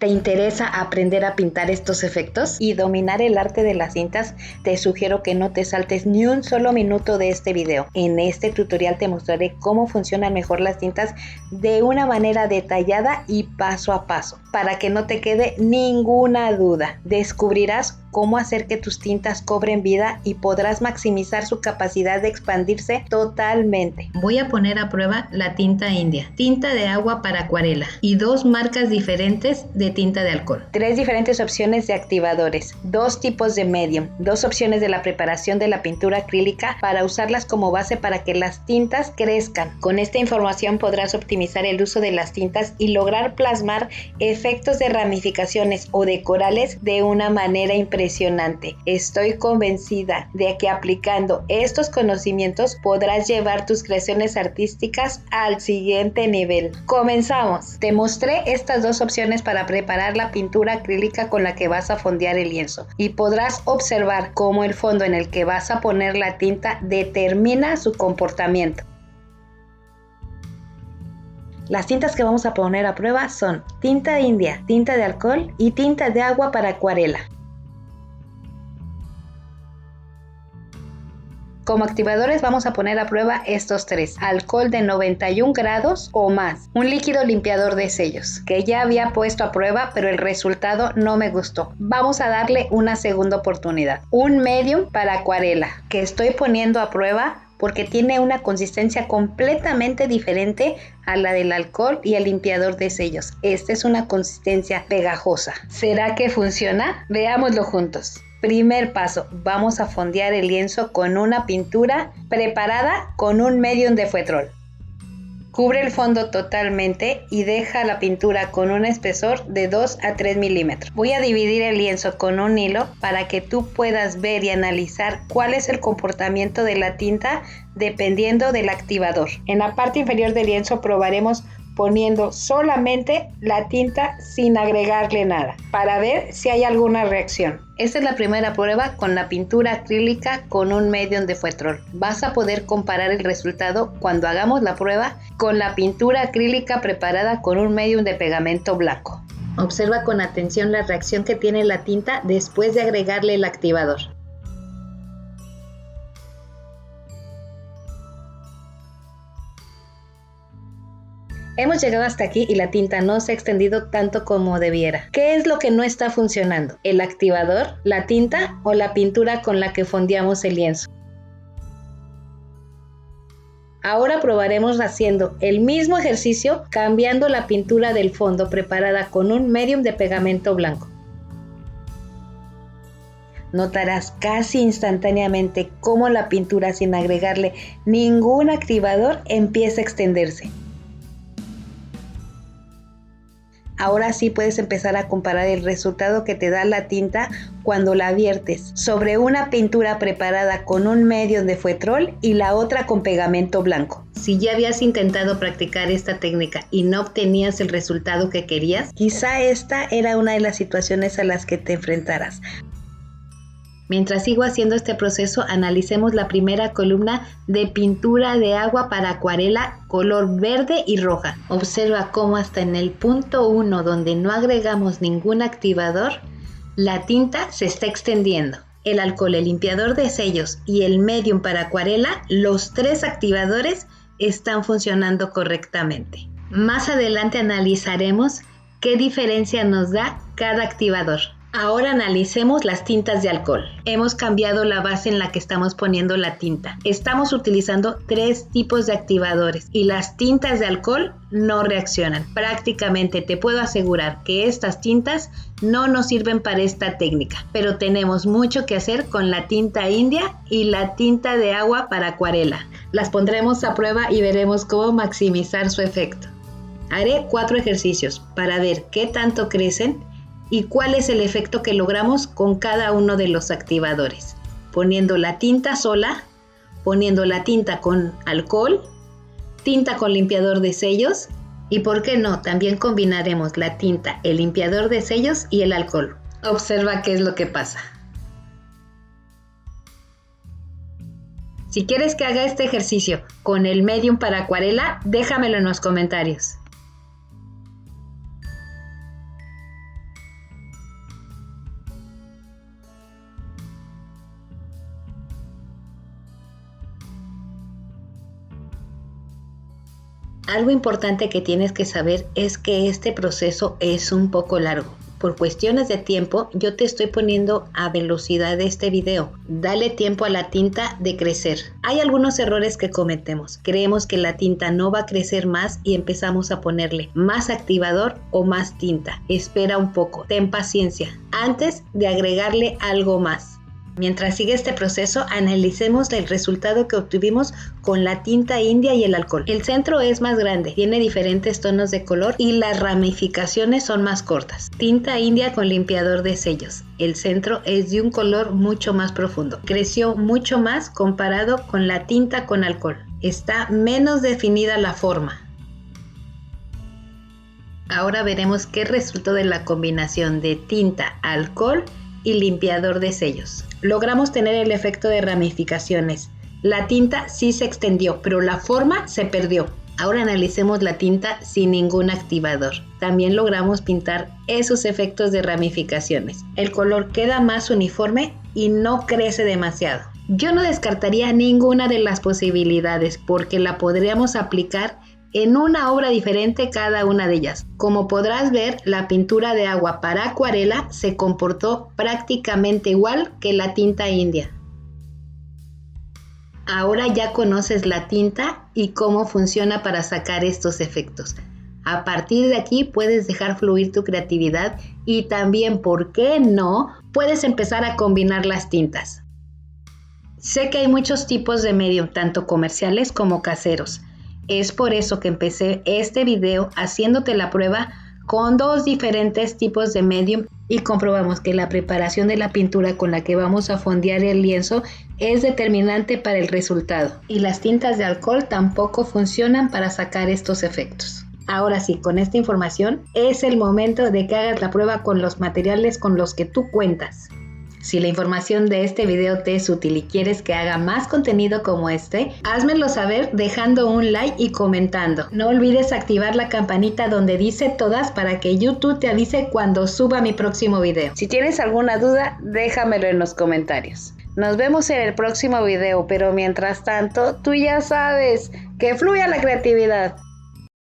¿Te interesa aprender a pintar estos efectos y dominar el arte de las tintas? Te sugiero que no te saltes ni un solo minuto de este video. En este tutorial te mostraré cómo funcionan mejor las tintas de una manera detallada y paso a paso, para que no te quede ninguna duda. Descubrirás cómo hacer que tus tintas cobren vida y podrás maximizar su capacidad de expandirse totalmente. Voy a poner a prueba la tinta india, tinta de agua para acuarela y dos marcas diferentes de tinta de alcohol. Tres diferentes opciones de activadores, dos tipos de medium, dos opciones de la preparación de la pintura acrílica para usarlas como base para que las tintas crezcan. Con esta información podrás optimizar el uso de las tintas y lograr plasmar efectos de ramificaciones o de corales de una manera impresionante. Estoy convencida de que aplicando estos conocimientos podrás llevar tus creaciones artísticas al siguiente nivel. ¡Comenzamos! Te mostré estas dos opciones para preparar la pintura acrílica con la que vas a fondear el lienzo y podrás observar cómo el fondo en el que vas a poner la tinta determina su comportamiento. Las tintas que vamos a poner a prueba son tinta india, tinta de alcohol y tinta de agua para acuarela. Como activadores vamos a poner a prueba estos tres: alcohol de 91 grados o más, un líquido limpiador de sellos que ya había puesto a prueba pero el resultado no me gustó. Vamos a darle una segunda oportunidad. Un medium para acuarela que estoy poniendo a prueba porque tiene una consistencia completamente diferente a la del alcohol y el limpiador de sellos. Esta es una consistencia pegajosa. ¿Será que funciona? Veámoslo juntos. Primer paso, vamos a fondear el lienzo con una pintura preparada con un medium de fuetrol. Cubre el fondo totalmente y deja la pintura con un espesor de 2 a 3 milímetros. Voy a dividir el lienzo con un hilo para que tú puedas ver y analizar cuál es el comportamiento de la tinta dependiendo del activador. En la parte inferior del lienzo probaremos poniendo solamente la tinta sin agregarle nada para ver si hay alguna reacción. Esta es la primera prueba con la pintura acrílica con un medium de fuetrol. Vas a poder comparar el resultado cuando hagamos la prueba con la pintura acrílica preparada con un medium de pegamento blanco. Observa con atención la reacción que tiene la tinta después de agregarle el activador. Hemos llegado hasta aquí y la tinta no se ha extendido tanto como debiera. ¿Qué es lo que no está funcionando? ¿El activador, la tinta o la pintura con la que fondeamos el lienzo? Ahora probaremos haciendo el mismo ejercicio cambiando la pintura del fondo preparada con un medium de pegamento blanco. Notarás casi instantáneamente cómo la pintura sin agregarle ningún activador empieza a extenderse. Ahora sí puedes empezar a comparar el resultado que te da la tinta cuando la viertes sobre una pintura preparada con un medium de fuetrol y la otra con pegamento blanco. Si ya habías intentado practicar esta técnica y no obtenías el resultado que querías, quizá esta era una de las situaciones a las que te enfrentarás. Mientras sigo haciendo este proceso, analicemos la primera columna de pintura de agua para acuarela color verde y roja. Observa cómo hasta en el punto 1, donde no agregamos ningún activador, la tinta se está extendiendo. El alcohol, el limpiador de sellos y el medium para acuarela, los tres activadores están funcionando correctamente. Más adelante analizaremos qué diferencia nos da cada activador. Ahora analicemos las tintas de alcohol. Hemos cambiado la base en la que estamos poniendo la tinta. Estamos utilizando tres tipos de activadores y las tintas de alcohol no reaccionan. Prácticamente te puedo asegurar que estas tintas no nos sirven para esta técnica, pero tenemos mucho que hacer con la tinta india y la tinta de agua para acuarela. Las pondremos a prueba y veremos cómo maximizar su efecto. Haré 4 ejercicios para ver qué tanto crecen y cuál es el efecto que logramos con cada uno de los activadores, poniendo la tinta sola, poniendo la tinta con alcohol, tinta con limpiador de sellos y, ¿por qué no?, también combinaremos la tinta, el limpiador de sellos y el alcohol. Observa qué es lo que pasa. Si quieres que haga este ejercicio con el medium para acuarela, déjamelo en los comentarios. Algo importante que tienes que saber es que este proceso es un poco largo. Por cuestiones de tiempo, yo te estoy poniendo a velocidad de este video. Dale tiempo a la tinta de crecer. Hay algunos errores que cometemos. Creemos que la tinta no va a crecer más y empezamos a ponerle más activador o más tinta. Espera un poco, ten paciencia antes de agregarle algo más. Mientras sigue este proceso, analicemos el resultado que obtuvimos con la tinta india y el alcohol. El centro es más grande, tiene diferentes tonos de color y las ramificaciones son más cortas. Tinta india con limpiador de sellos. El centro es de un color mucho más profundo. Creció mucho más comparado con la tinta con alcohol. Está menos definida la forma. Ahora veremos qué resultó de la combinación de tinta, alcohol y limpiador de sellos. Logramos tener el efecto de ramificaciones. La tinta sí se extendió, pero la forma se perdió. Ahora analicemos la tinta sin ningún activador. También logramos pintar esos efectos de ramificaciones. El color queda más uniforme y no crece demasiado. Yo no descartaría ninguna de las posibilidades porque la podríamos aplicar en una obra diferente cada una de ellas. Como podrás ver, la pintura de agua para acuarela se comportó prácticamente igual que la tinta india. Ahora ya conoces la tinta y cómo funciona para sacar estos efectos. A partir de aquí puedes dejar fluir tu creatividad y también, ¿por qué no?, puedes empezar a combinar las tintas. Sé que hay muchos tipos de medium, tanto comerciales como caseros. Es por eso que empecé este video haciéndote la prueba con dos diferentes tipos de medium y comprobamos que la preparación de la pintura con la que vamos a fondear el lienzo es determinante para el resultado. Y las tintas de alcohol tampoco funcionan para sacar estos efectos. Ahora sí, con esta información es el momento de que hagas la prueba con los materiales con los que tú cuentas. Si la información de este video te es útil y quieres que haga más contenido como este, házmelo saber dejando un like y comentando. No olvides activar la campanita donde dice todas para que YouTube te avise cuando suba mi próximo video. Si tienes alguna duda, déjamelo en los comentarios. Nos vemos en el próximo video, pero mientras tanto, tú ya sabes, que fluya la creatividad.